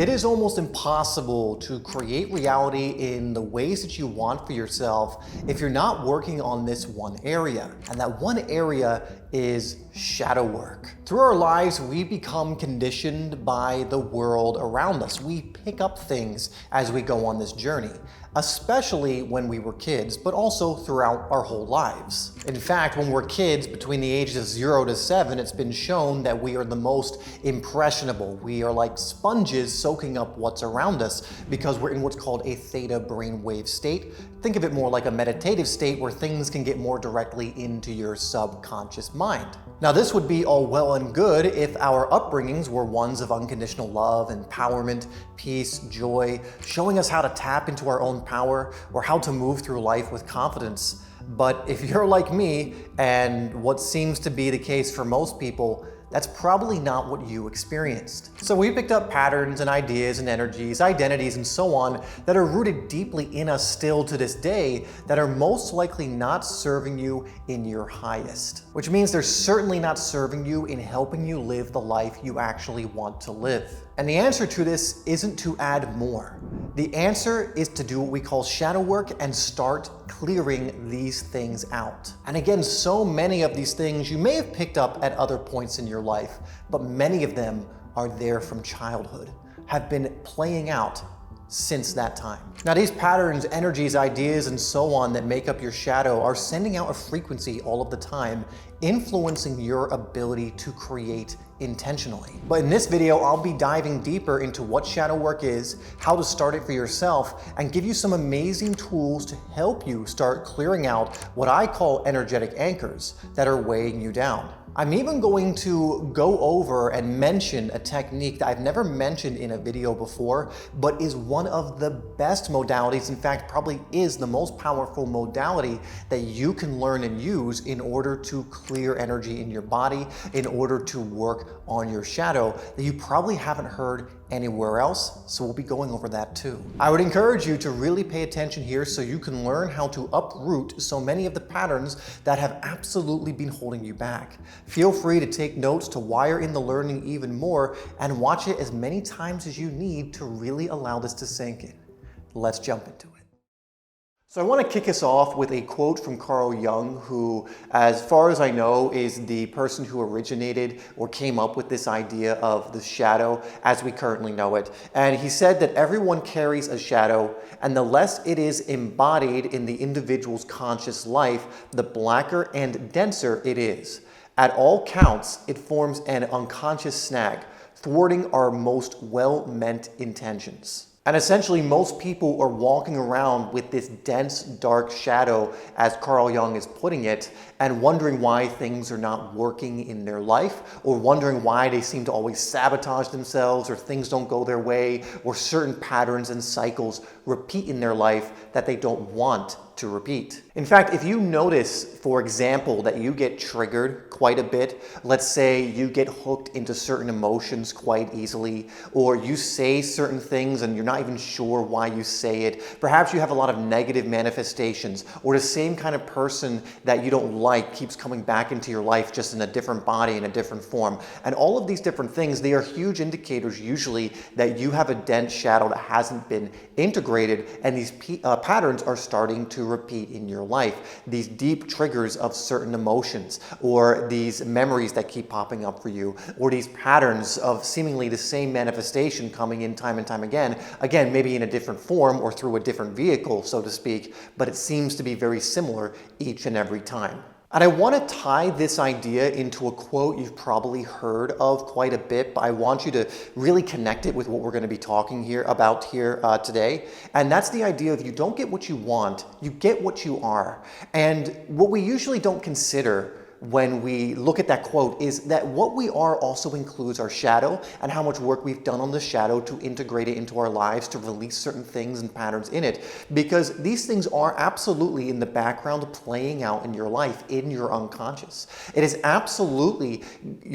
It is almost impossible to create reality in the ways that you want for yourself if you're not working on this one area. And that one area is shadow work. Through our lives, we become conditioned by the world around us. We pick up things as we go on this journey, especially when we were kids, but also throughout our whole lives. In fact, when we're kids between the ages of 0 to 7, it's been shown that we are the most impressionable. We are like sponges soaking up what's around us because we're in what's called a theta brainwave state. Think of it more like a meditative state where things can get more directly into your subconscious mind. Now, this would be all well and good if our upbringings were ones of unconditional love, empowerment, peace, joy, showing us how to tap into our own power or how to move through life with confidence. But if you're like me, and what seems to be the case for most people, that's probably not what you experienced. So we picked up patterns and ideas and energies, identities and so on that are rooted deeply in us still to this day that are most likely not serving you in your highest. Which means they're certainly not serving you in helping you live the life you actually want to live. And the answer to this isn't to add more. The answer is to do what we call shadow work and start clearing these things out. And again, so many of these things you may have picked up at other points in your life, but many of them are there from childhood, have been playing out since that time. Now, these patterns, energies, ideas, and so on that make up your shadow are sending out a frequency all of the time, influencing your ability to create intentionally. But in this video, I'll be diving deeper into what shadow work is, how to start it for yourself, and give you some amazing tools to help you start clearing out what I call energetic anchors that are weighing you down. I'm even going to go over and mention a technique that I've never mentioned in a video before, but is one of the best modalities, in fact, probably is the most powerful modality that you can learn and use in order to clear energy in your body, in order to work on your shadow that you probably haven't heard anywhere else, so we'll be going over that too. I would encourage you to really pay attention here so you can learn how to uproot so many of the patterns that have absolutely been holding you back. Feel free to take notes to wire in the learning even more and watch it as many times as you need to really allow this to sink in. Let's jump into it. So I want to kick us off with a quote from Carl Jung, who, as far as I know, is the person who originated or came up with this idea of the shadow as we currently know it. And he said that everyone carries a shadow, and the less it is embodied in the individual's conscious life, the blacker and denser it is. At all counts, it forms an unconscious snag, thwarting our most well-meant intentions. And essentially, most people are walking around with this dense, dark shadow, as Carl Jung is putting it, and wondering why things are not working in their life, or wondering why they seem to always sabotage themselves, or things don't go their way, or certain patterns and cycles repeat in their life that they don't want to repeat. In fact, if you notice, for example, that you get triggered quite a bit, let's say you get hooked into certain emotions quite easily, or you say certain things and you're not even sure why you say it. Perhaps you have a lot of negative manifestations, or the same kind of person that you don't like keeps coming back into your life just in a different body, in a different form. And all of these different things, they are huge indicators usually that you have a dense shadow that hasn't been integrated, and these patterns are starting to repeat in your life. These deep triggers of certain emotions, or these memories that keep popping up for you, or these patterns of seemingly the same manifestation coming in time and time again, maybe in a different form or through a different vehicle, so to speak, but it seems to be very similar each and every time. And I want to tie this idea into a quote you've probably heard of quite a bit, but I want you to really connect it with what we're going to be talking about here today. And that's the idea of you don't get what you want, you get what you are. And what we usually don't consider when we look at that quote is that what we are also includes our shadow and how much work we've done on the shadow to integrate it into our lives, to release certain things and patterns in it. Because these things are absolutely in the background playing out in your life, in your unconscious. It is absolutely,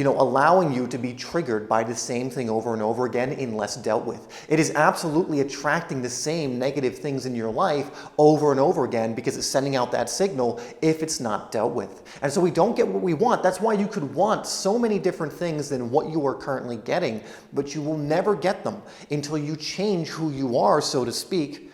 allowing you to be triggered by the same thing over and over again unless dealt with. It is absolutely attracting the same negative things in your life over and over again because it's sending out that signal if it's not dealt with. And so we don't don't get what we want. That's why you could want so many different things than what you are currently getting, but you will never get them until you change who you are, so to speak.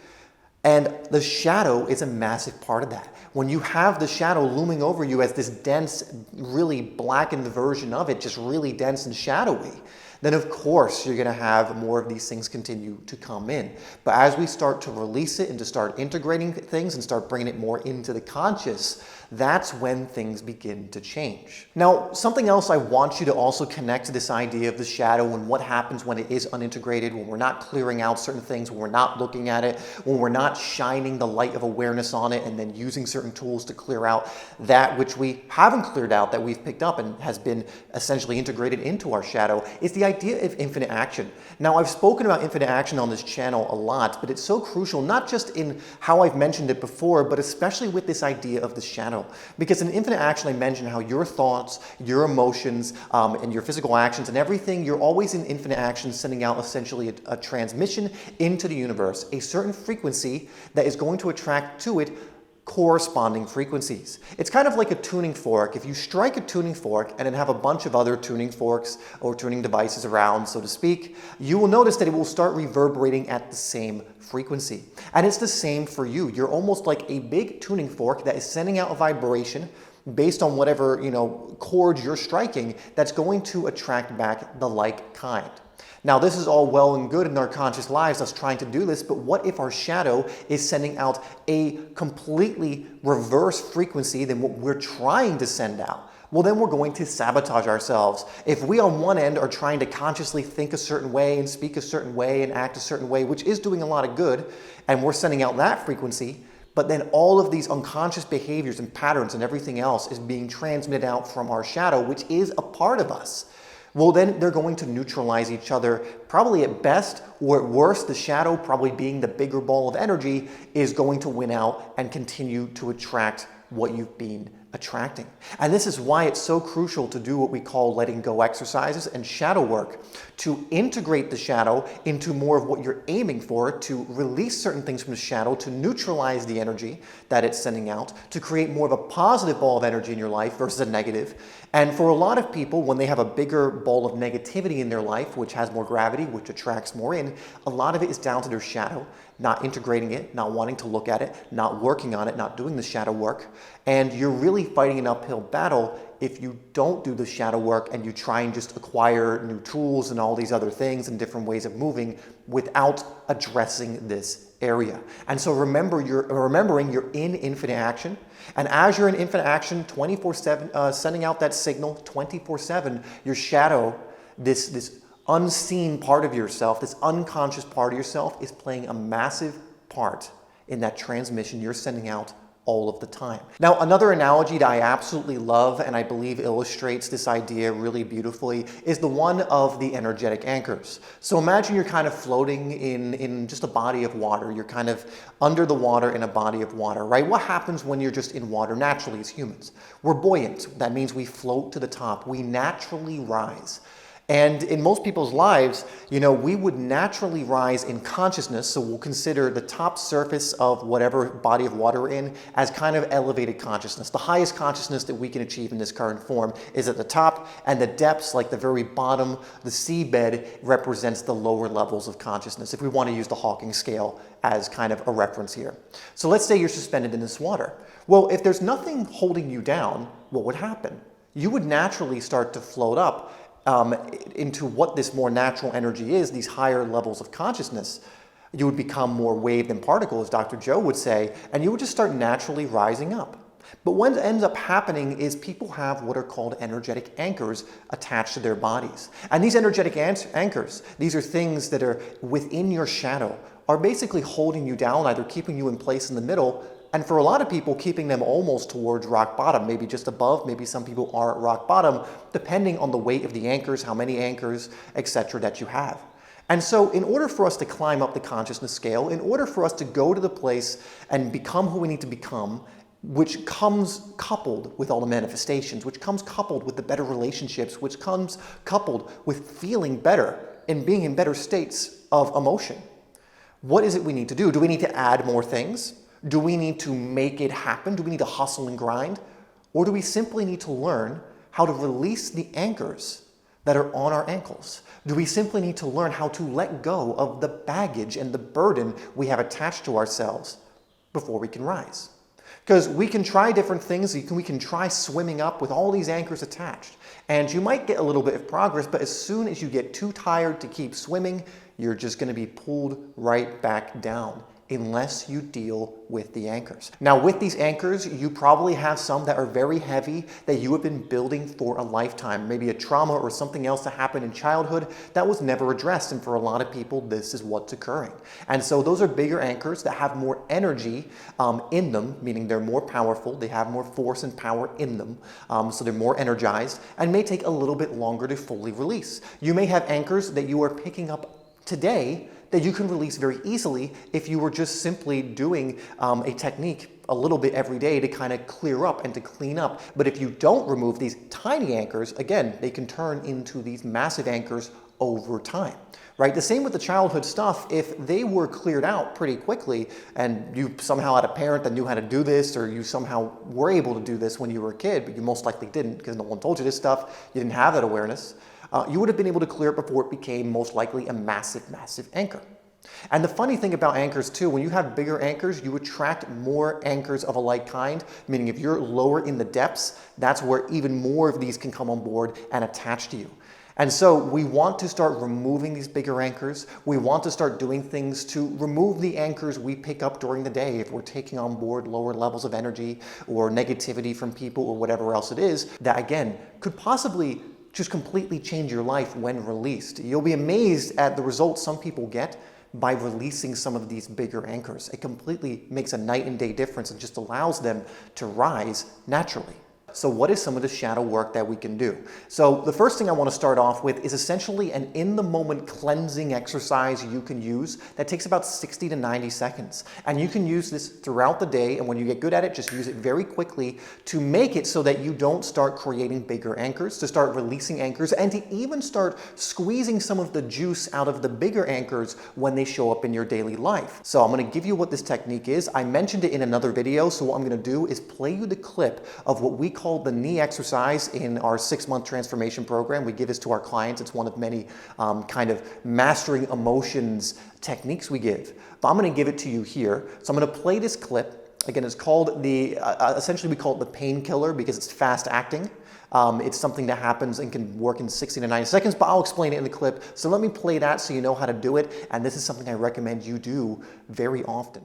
And the shadow is a massive part of that. When you have the shadow looming over you as this dense, really blackened version of it, just really dense and shadowy, then of course you're going to have more of these things continue to come in. But as we start to release it and to start integrating things and start bringing it more into the conscious, that's when things begin to change. Now, something else I want you to also connect to this idea of the shadow and what happens when it is unintegrated, when we're not clearing out certain things, when we're not looking at it, when we're not shining the light of awareness on it and then using certain tools to clear out that which we haven't cleared out, that we've picked up and has been essentially integrated into our shadow, is the idea of infinite action. Now, I've spoken about infinite action on this channel a lot, but it's so crucial, not just in how I've mentioned it before, but especially with this idea of the shadow. Because in infinite action, I mentioned how your thoughts, your emotions, and your physical actions and everything, you're always in infinite action, sending out essentially a transmission into the universe, a certain frequency that is going to attract to it corresponding frequencies. It's kind of like a tuning fork. If you strike a tuning fork and then have a bunch of other tuning forks or tuning devices around, so to speak, you will notice that it will start reverberating at the same frequency. And it's the same for you. You're almost like a big tuning fork that is sending out a vibration based on whatever, chords you're striking, that's going to attract back the like kind. Now, this is all well and good in our conscious lives, us trying to do this, but what if our shadow is sending out a completely reverse frequency than what we're trying to send out? Well, then we're going to sabotage ourselves. If we on one end are trying to consciously think a certain way and speak a certain way and act a certain way, which is doing a lot of good, and we're sending out that frequency, but then all of these unconscious behaviors and patterns and everything else is being transmitted out from our shadow, which is a part of us. Well, then they're going to neutralize each other, probably at best, or at worst, the shadow, probably being the bigger ball of energy, is going to win out and continue to attract what you've been attracting. And this is why it's so crucial to do what we call letting go exercises and shadow work, to integrate the shadow into more of what you're aiming for, to release certain things from the shadow, to neutralize the energy that it's sending out, to create more of a positive ball of energy in your life versus a negative. And for a lot of people, when they have a bigger ball of negativity in their life, which has more gravity, which attracts more in, a lot of it is down to their shadow, not integrating it, not wanting to look at it, not working on it, not doing the shadow work. And you're really fighting an uphill battle if you don't do the shadow work and you try and just acquire new tools and all these other things and different ways of moving without addressing this area. And so remembering you're in infinite action. And as you're in infinite action, 24/7, sending out that signal 24/7, your shadow, this unseen part of yourself, this unconscious part of yourself, is playing a massive part in that transmission you're sending out all of the time. Now, another analogy that I absolutely love and I believe illustrates this idea really beautifully is the one of the energetic anchors. So imagine you're kind of floating in just a body of water. You're kind of under the water in a body of water, right? What happens when you're just in water naturally as humans? We're buoyant. That means we float to the top. We naturally rise. And in most people's lives, we would naturally rise in consciousness, so we'll consider the top surface of whatever body of water we're in as kind of elevated consciousness. The highest consciousness that we can achieve in this current form is at the top, and the depths, like the very bottom, the seabed, represents the lower levels of consciousness, if we want to use the Hawking scale as kind of a reference here. So let's say you're suspended in this water. Well, if there's nothing holding you down, what would happen? You would naturally start to float up into what this more natural energy is, these higher levels of consciousness. You would become more wave than particle, as Dr. Joe would say, and you would just start naturally rising up. But what ends up happening is people have what are called energetic anchors attached to their bodies. And these energetic anchors, these are things that are within your shadow, are basically holding you down, either keeping you in place in the middle, and for a lot of people, keeping them almost towards rock bottom, maybe just above, maybe some people are at rock bottom, depending on the weight of the anchors, how many anchors, etc. that you have. And so in order for us to climb up the consciousness scale, in order for us to go to the place and become who we need to become, which comes coupled with all the manifestations, which comes coupled with the better relationships, which comes coupled with feeling better and being in better states of emotion, what is it we need to do? Do we need to add more things? Do we need to make it happen? Do we need to hustle and grind? Or do we simply need to learn how to release the anchors that are on our ankles? Do we simply need to learn how to let go of the baggage and the burden we have attached to ourselves before we can rise? Because we can try different things. We can try swimming up with all these anchors attached. And you might get a little bit of progress, but as soon as you get too tired to keep swimming, you're just going to be pulled right back down unless you deal with the anchors. Now, with these anchors, you probably have some that are very heavy that you have been building for a lifetime, maybe a trauma or something else that happened in childhood that was never addressed. And for a lot of people, this is what's occurring. And so those are bigger anchors that have more energy in them, meaning they're more powerful, they have more force and power in them, so they're more energized and may take a little bit longer to fully release. You may have anchors that you are picking up today that you can release very easily if you were just simply doing a technique a little bit every day to kind of clear up and to clean up. But if you don't remove these tiny anchors, again, they can turn into these massive anchors over time, right? The same with the childhood stuff. If they were cleared out pretty quickly and you somehow had a parent that knew how to do this, or you somehow were able to do this when you were a kid, but you most likely didn't because no one told you this stuff, you didn't have that awareness, you would have been able to clear it before it became most likely a massive, massive anchor. And the funny thing about anchors too, when you have bigger anchors, you attract more anchors of a like kind, meaning if you're lower in the depths, that's where even more of these can come on board and attach to you. And so we want to start removing these bigger anchors. We want to start doing things to remove the anchors we pick up during the day if we're taking on board lower levels of energy or negativity from people or whatever else it is that, again, could possibly just completely change your life when released. You'll be amazed at the results some people get by releasing some of these bigger anchors. It completely makes a night and day difference and just allows them to rise naturally. So what is some of the shadow work that we can do? So the first thing I want to start off with is essentially an in-the-moment cleansing exercise you can use that takes about 60 to 90 seconds. And you can use this throughout the day, and when you get good at it, just use it very quickly to make it so that you don't start creating bigger anchors, to start releasing anchors, and to even start squeezing some of the juice out of the bigger anchors when they show up in your daily life. So I'm going to give you what this technique is. I mentioned it in another video, so what I'm going to do is play you the clip of what we call the knee exercise in our 6-month transformation program. We give this to our clients. It's one of many kind of mastering emotions techniques we give. But I'm going to give it to you here. So I'm going to play this clip. Again, it's called essentially we call it the Painkiller because it's fast acting. It's something that happens and can work in 60 to 90 seconds, but I'll explain it in the clip. So let me play that so you know how to do it. And this is something I recommend you do very often.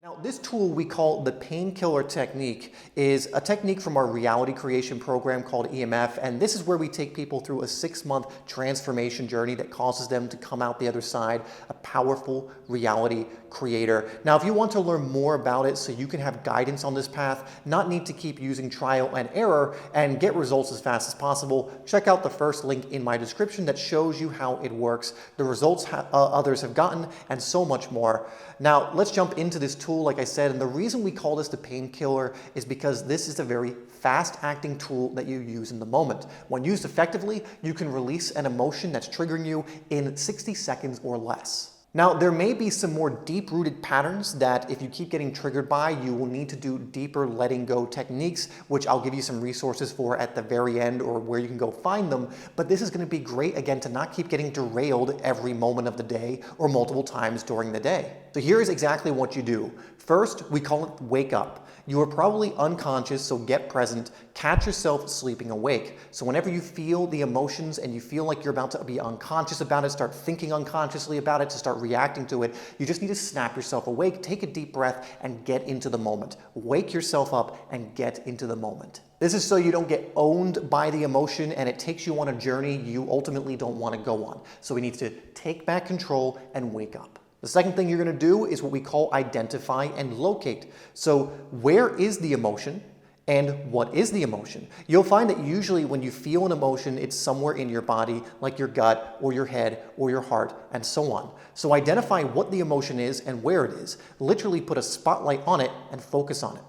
Now, this tool we call the Painkiller technique is a technique from our reality creation program called EMF, and this is where we take people through a 6-month transformation journey that causes them to come out the other side a powerful reality creator. Now, if you want to learn more about it so you can have guidance on this path, not need to keep using trial and error and get results as fast as possible, check out the first link in my description that shows you how it works, the results others have gotten, and so much more. Now, let's jump into this tool, like I said, and the reason we call this the Painkiller is because this is a very fast-acting tool that you use in the moment. When used effectively, you can release an emotion that's triggering you in 60 seconds or less. Now, there may be some more deep-rooted patterns that if you keep getting triggered by, you will need to do deeper letting go techniques, which I'll give you some resources for at the very end or where you can go find them. But this is going to be great, again, to not keep getting derailed every moment of the day or multiple times during the day. So here is exactly what you do. First, we call it wake up. You are probably unconscious, so get present. Catch yourself sleeping awake. So whenever you feel the emotions and you feel like you're about to be unconscious about it, start thinking unconsciously about it, to start reacting to it, you just need to snap yourself awake, take a deep breath, and get into the moment. Wake yourself up and get into the moment. This is so you don't get owned by the emotion and it takes you on a journey you ultimately don't want to go on. So we need to take back control and wake up. The second thing you're going to do is what we call identify and locate. So where is the emotion and what is the emotion? You'll find that usually when you feel an emotion, it's somewhere in your body, like your gut or your head or your heart and so on. So identify what the emotion is and where it is. Literally put a spotlight on it and focus on it.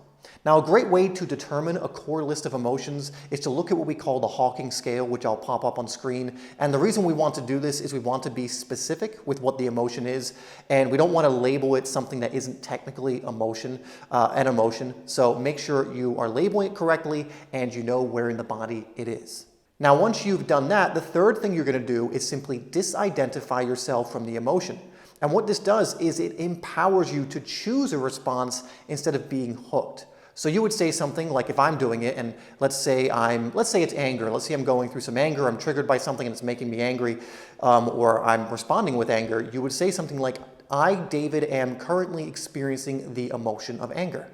Now, a great way to determine a core list of emotions is to look at what we call the Hawking scale, which I'll pop up on screen. And the reason we want to do this is we want to be specific with what the emotion is, and we don't want to label it something that isn't technically an emotion. So make sure you are labeling it correctly and you know where in the body it is. Now, once you've done that, the third thing you're going to do is simply disidentify yourself from the emotion. And what this does is it empowers you to choose a response instead of being hooked. So you would say something like, if I'm doing it, and let's say it's anger. Let's say I'm going through some anger, I'm triggered by something and it's making me angry, or I'm responding with anger. You would say something like, I, David, am currently experiencing the emotion of anger.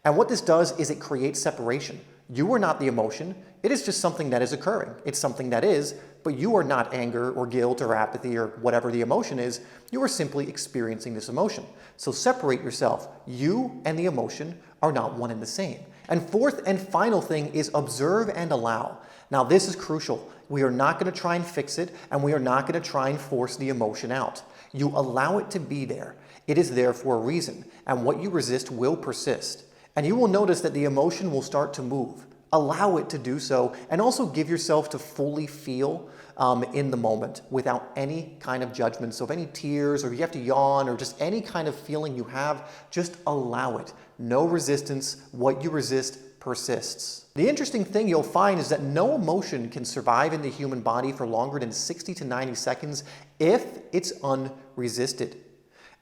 And what this does is it creates separation. You are not the emotion. It is just something that is occurring. It's something that is, but you are not anger or guilt or apathy or whatever the emotion is. You are simply experiencing this emotion. So separate yourself. You and the emotion are not one and the same. And fourth and final thing is observe and allow. Now, this is crucial. We are not going to try and fix it, and we are not going to try and force the emotion out. You allow it to be there. It is there for a reason, and what you resist will persist. And you will notice that the emotion will start to move. Allow it to do so, and also give yourself to fully feel in the moment without any kind of judgment. So if any tears, or if you have to yawn, or just any kind of feeling you have, just allow it. No resistance. What you resist persists. The interesting thing you'll find is that no emotion can survive in the human body for longer than 60 to 90 seconds if it's unresisted.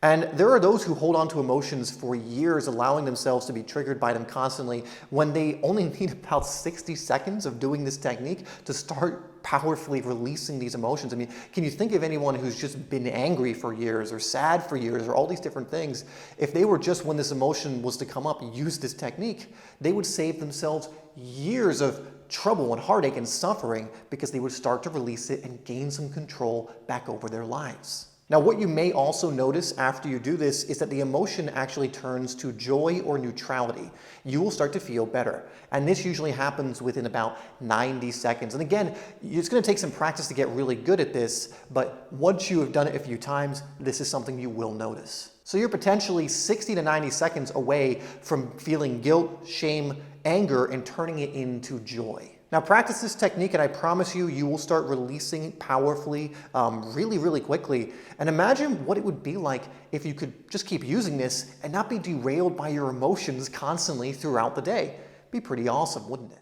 And there are those who hold on to emotions for years, allowing themselves to be triggered by them constantly, when they only need about 60 seconds of doing this technique to start powerfully releasing these emotions. I mean, can you think of anyone who's just been angry for years or sad for years or all these different things? If they were just, when this emotion was to come up, use this technique, they would save themselves years of trouble and heartache and suffering because they would start to release it and gain some control back over their lives. Now, what you may also notice after you do this is that the emotion actually turns to joy or neutrality. You will start to feel better. And this usually happens within about 90 seconds. And again, it's going to take some practice to get really good at this, but once you have done it a few times, this is something you will notice. So you're potentially 60 to 90 seconds away from feeling guilt, shame, anger, and turning it into joy. Now, practice this technique and I promise you, you will start releasing powerfully, really, really quickly. And imagine what it would be like if you could just keep using this and not be derailed by your emotions constantly throughout the day. It'd be pretty awesome, wouldn't it?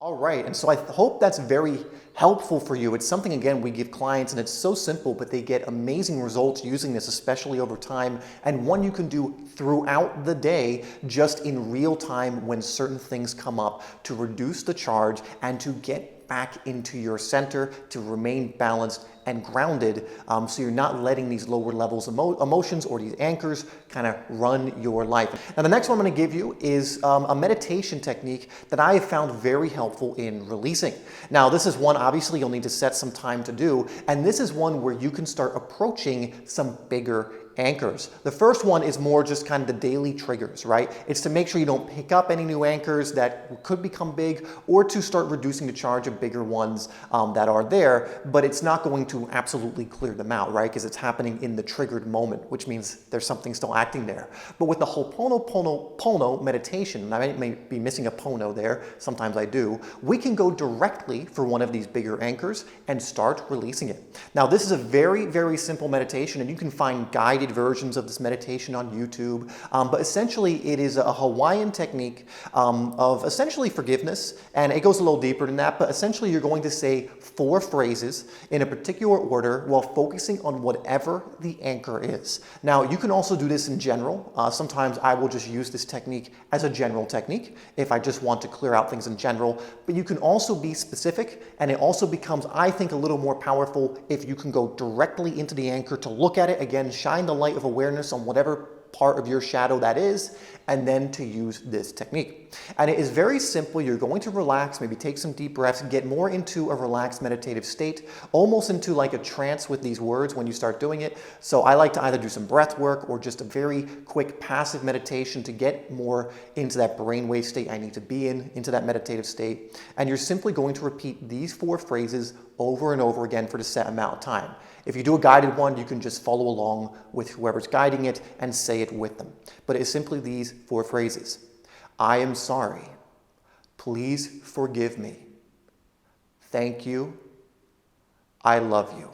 All right, and so I hope that's very helpful for you. It's something, again, we give clients, and it's so simple, but they get amazing results using this, especially over time, and one you can do throughout the day, just in real time when certain things come up, to reduce the charge and to get back into your center, to remain balanced and grounded, so you're not letting these lower levels of emotions or these anchors kind of run your life. Now, the next one I'm going to give you is a meditation technique that I have found very helpful in releasing. Now, this is one obviously you'll need to set some time to do, and this is one where you can start approaching some bigger anchors. The first one is more just kind of the daily triggers, right? It's to make sure you don't pick up any new anchors that could become big, or to start reducing the charge of bigger ones that are there, but it's not going to absolutely clear them out, right? Because it's happening in the triggered moment, which means there's something still acting there. But with the Ho'oponopono meditation, and I may be missing a pono there, sometimes I do, we can go directly for one of these bigger anchors and start releasing it. Now, this is a very, very simple meditation, and you can find guided versions of this meditation on YouTube, but essentially it is a Hawaiian technique of essentially forgiveness, and it goes a little deeper than that, but essentially you're going to say 4 phrases in a particular order while focusing on whatever the anchor is. Now, you can also do this in general. Sometimes I will just use this technique as a general technique if I just want to clear out things in general, but you can also be specific, and it also becomes, I think, a little more powerful if you can go directly into the anchor to look at it, again, shine the light of awareness on whatever part of your shadow that is, and then to use this technique. And it is very simple. You're going to relax, maybe take some deep breaths, get more into a relaxed meditative state, almost into like a trance with these words when you start doing it. So I like to either do some breath work or just a very quick passive meditation to get more into that brainwave state I need to be in, into that meditative state. And you're simply going to repeat these 4 phrases over and over again for the set amount of time. If you do a guided one, you can just follow along with whoever's guiding it and say it with them. But it's simply these 4 phrases. I am sorry. Please forgive me. Thank you. I love you.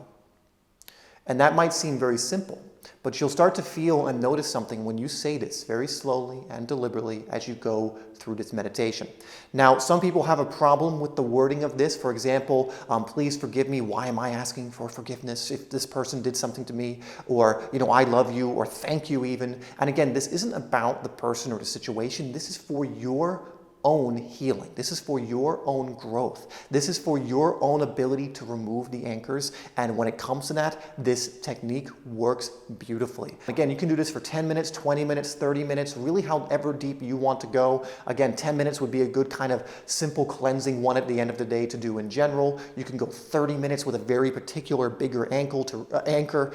And that might seem very simple, but you'll start to feel and notice something when you say this very slowly and deliberately as you go through this meditation. Now, some people have a problem with the wording of this. For example, please forgive me. Why am I asking for forgiveness if this person did something to me? Or, I love you, or thank you even. And again, this isn't about the person or the situation. This is for your own healing. This is for your own growth. This is for your own ability to remove the anchors. And when it comes to that, this technique works beautifully. Again, you can do this for 10 minutes, 20 minutes, 30 minutes, really however deep you want to go. Again, 10 minutes would be a good kind of simple cleansing one at the end of the day to do in general. You can go 30 minutes with a very particular bigger anchor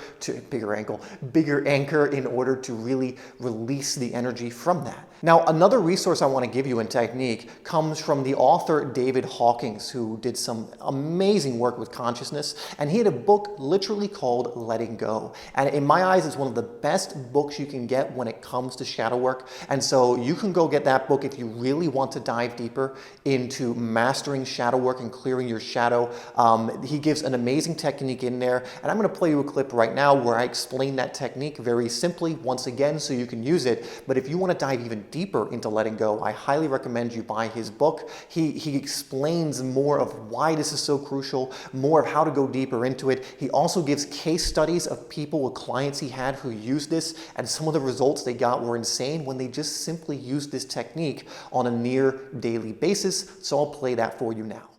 in order to really release the energy from that. Now, another resource I want to give you in technique comes from the author David Hawkins, who did some amazing work with consciousness, and he had a book literally called Letting Go. And in my eyes, it's one of the best books you can get when it comes to shadow work. And so you can go get that book if you really want to dive deeper into mastering shadow work and clearing your shadow. He gives an amazing technique in there, and I'm going to play you a clip right now where I explain that technique very simply once again so you can use it. But if you want to dive even deeper into letting go, I highly recommend you buy his book. He explains more of why this is so crucial, more of how to go deeper into it. He also gives case studies of people with clients he had who used this, and some of the results they got were insane when they just simply used this technique on a near daily basis. So I'll play that for you now.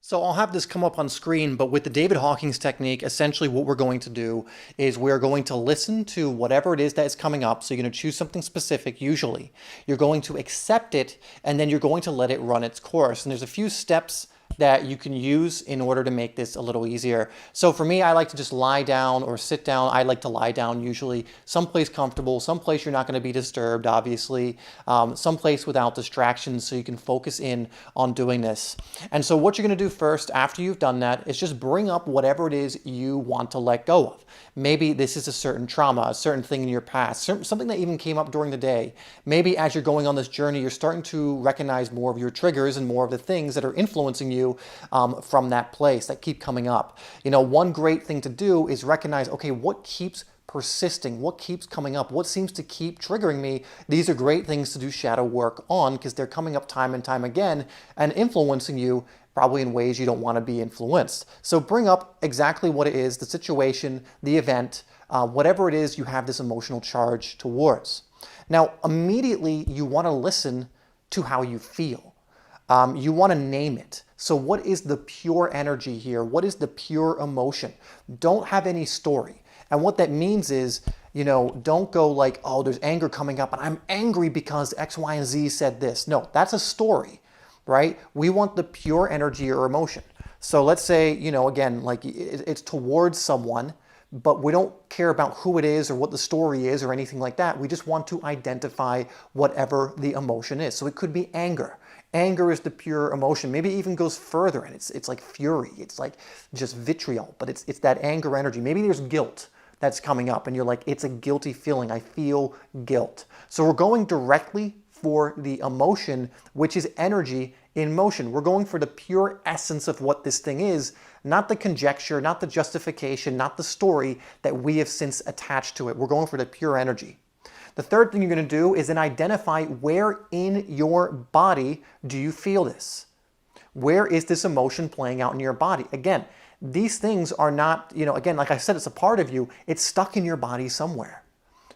So I'll have this come up on screen, but with the David Hawkins technique, essentially what we're going to do is we're going to listen to whatever it is that is coming up. So you're going to choose something specific, usually. You're going to accept it, and then you're going to let it run its course. And there's a few steps that you can use in order to make this a little easier. So for me, I like to just lie down or sit down. I like to lie down usually, someplace comfortable, someplace you're not going to be disturbed, obviously, someplace without distractions so you can focus in on doing this. And so what you're going to do first after you've done that is just bring up whatever it is you want to let go of. Maybe this is a certain trauma, a certain thing in your past, something that even came up during the day. Maybe as you're going on this journey, you're starting to recognize more of your triggers and more of the things that are influencing you from that place that keep coming up. One great thing to do is recognize, okay, what keeps persisting? What keeps coming up? What seems to keep triggering me? These are great things to do shadow work on because they're coming up time and time again and influencing you probably in ways you don't want to be influenced. So bring up exactly what it is, the situation, the event, whatever it is you have this emotional charge towards. Now, immediately you want to listen to how you feel. You want to name it. So what is the pure energy here? What is the pure emotion? Don't have any story. And what that means is, don't go like, oh, there's anger coming up and I'm angry because X, Y, and Z said this. No, that's a story, right? We want the pure energy or emotion. So let's say, again, like it's towards someone, but we don't care about who it is or what the story is or anything like that. We just want to identify whatever the emotion is. So it could be anger. Anger is the pure emotion. Maybe it even goes further and it's like fury. It's like just vitriol, but it's that anger energy. Maybe there's guilt that's coming up and you're like, it's a guilty feeling. I feel guilt. So we're going directly for the emotion, which is energy in motion. We're going for the pure essence of what this thing is, not the conjecture, not the justification, not the story that we have since attached to it. We're going for the pure energy. The third thing you're going to do is then identify where in your body do you feel this? Where is this emotion playing out in your body? Again, these things are not, again, like I said, it's a part of you. It's stuck in your body somewhere.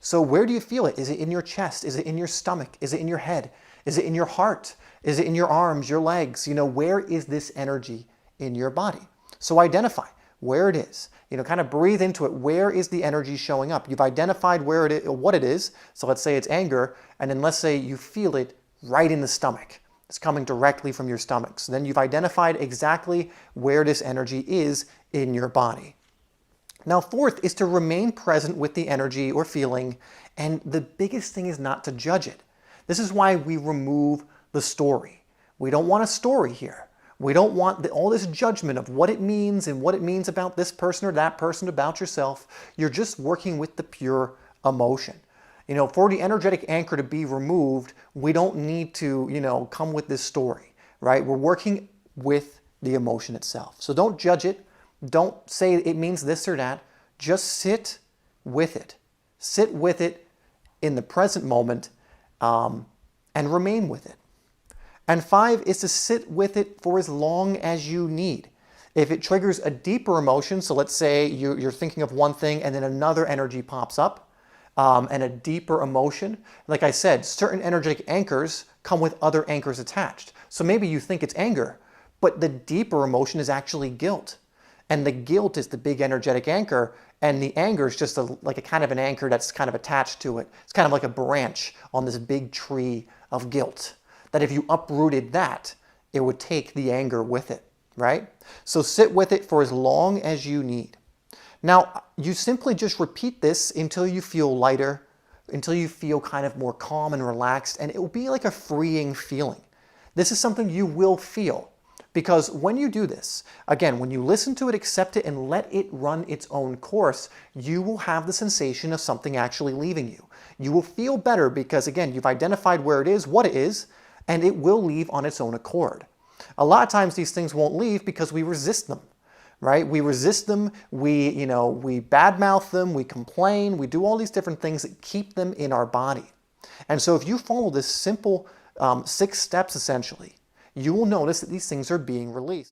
So where do you feel it? Is it in your chest? Is it in your stomach? Is it in your head? Is it in your heart? Is it in your arms, your legs? Where is this energy in your body? So identify where it is. Kind of breathe into it. Where is the energy showing up? You've identified where it is, what it is. So let's say it's anger, and then let's say you feel it right in the stomach. It's coming directly from your stomach. So then you've identified exactly where this energy is in your body. Now, fourth is to remain present with the energy or feeling, and the biggest thing is not to judge it. This is why we remove the story. We don't want a story here. We don't want all this judgment of what it means and what it means about this person or that person, about yourself. You're just working with the pure emotion. For the energetic anchor to be removed, we don't need to, come with this story, right? We're working with the emotion itself. So don't judge it. Don't say it means this or that. Just sit with it. Sit with it in the present moment and remain with it. And 5 is to sit with it for as long as you need. If it triggers a deeper emotion, so let's say you're thinking of one thing and then another energy pops up and a deeper emotion. Like I said, certain energetic anchors come with other anchors attached. So maybe you think it's anger, but the deeper emotion is actually guilt. And the guilt is the big energetic anchor, and the anger is just like a kind of an anchor that's kind of attached to it. It's kind of like a branch on this big tree of guilt, that if you uprooted that, it would take the anger with it, right? So sit with it for as long as you need. Now, you simply just repeat this until you feel lighter, until you feel kind of more calm and relaxed, and it will be like a freeing feeling. This is something you will feel. Because when you do this, again, when you listen to it, accept it, and let it run its own course, you will have the sensation of something actually leaving you. You will feel better because, again, you've identified where it is, what it is, and it will leave on its own accord. A lot of times these things won't leave because we resist them, right? We resist them, we badmouth them, we complain, we do all these different things that keep them in our body. And so if you follow this simple 6 steps, essentially, you will notice that these things are being released.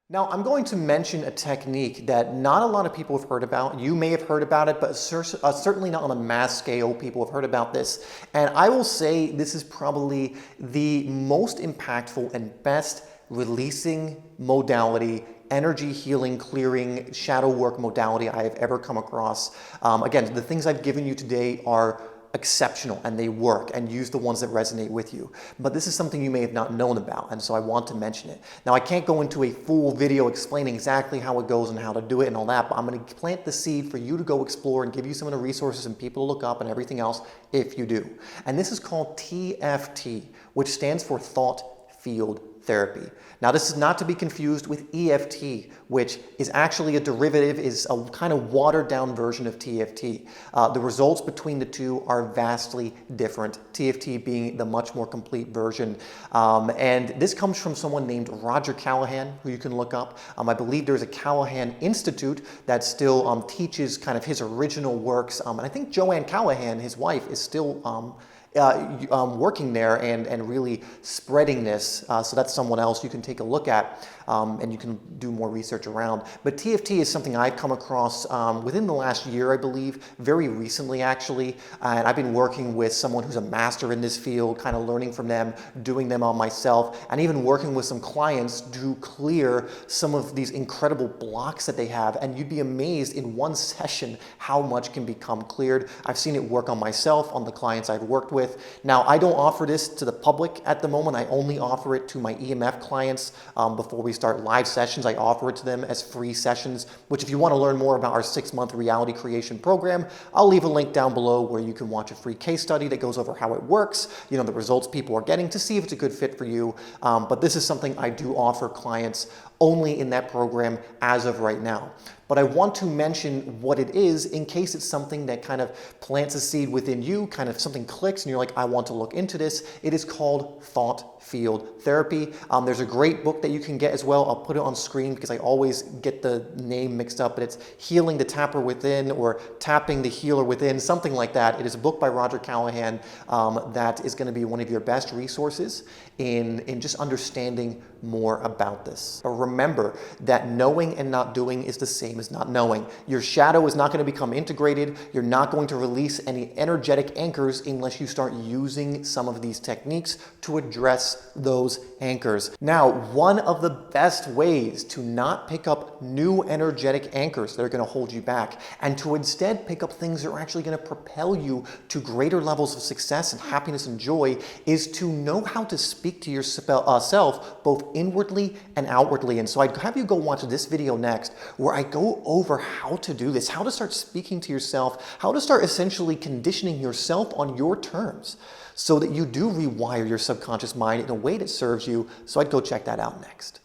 Now, I'm going to mention a technique that not a lot of people have heard about. You may have heard about it, but certainly not on a mass scale people have heard about this. And I will say this is probably the most impactful and best releasing modality, energy healing, clearing, shadow work modality I have ever come across. Again, the things I've given you today are exceptional and they work, and use the ones that resonate with you. But this is something you may have not known about, and so I want to mention it. Now, I can't go into a full video explaining exactly how it goes and how to do it and all that, but I'm going to plant the seed for you to go explore and give you some of the resources and people to look up and everything else if you do. And this is called TFT, which stands for Thought Field Therapy. Now, this is not to be confused with EFT, which is actually a derivative, is a kind of watered down version of TFT. The results between the two are vastly different, TFT being the much more complete version. And this comes from someone named Roger Callahan, who you can look up. I believe there's a Callahan Institute that still teaches kind of his original works. And I think Joanne Callahan, his wife, is still working there and really spreading this. So that's someone else you can take a look at and you can do more research around. But TFT is something I've come across within the last year, I believe, very recently actually. And I've been working with someone who's a master in this field, kind of learning from them, doing them on myself, and even working with some clients to clear some of these incredible blocks that they have. And you'd be amazed in one session how much can become cleared. I've seen it work on myself, on the clients I've worked with. Now, I don't offer this to the public at the moment. I only offer it to my EMF clients. Before we start live sessions, I offer it to them as free sessions, which if you want to learn more about our 6-month reality creation program, I'll leave a link down below where you can watch a free case study that goes over how it works, the results people are getting, to see if it's a good fit for you. But this is something I do offer clients only in that program as of right now. But I want to mention what it is in case it's something that kind of plants a seed within you, kind of something clicks and you're like, I want to look into this. It is called Thought Field Therapy. There's a great book that you can get as well. I'll put it on screen because I always get the name mixed up, but it's Healing the Tapper Within or Tapping the Healer Within, something like that. It is a book by Roger Callahan that is going to be one of your best resources in just understanding more about this. But remember that knowing and not doing is the same as not knowing. Your shadow is not going to become integrated. You're not going to release any energetic anchors unless you start using some of these techniques to address those anchors. Now, one of the best ways to not pick up new energetic anchors that are going to hold you back and to instead pick up things that are actually going to propel you to greater levels of success and happiness and joy is to know how to speak to yourself both inwardly and outwardly. And so I'd have you go watch this video next where I go over how to do this, how to start speaking to yourself, how to start essentially conditioning yourself on your terms so that you do rewire your subconscious mind in a way that serves you. So I'd go check that out next.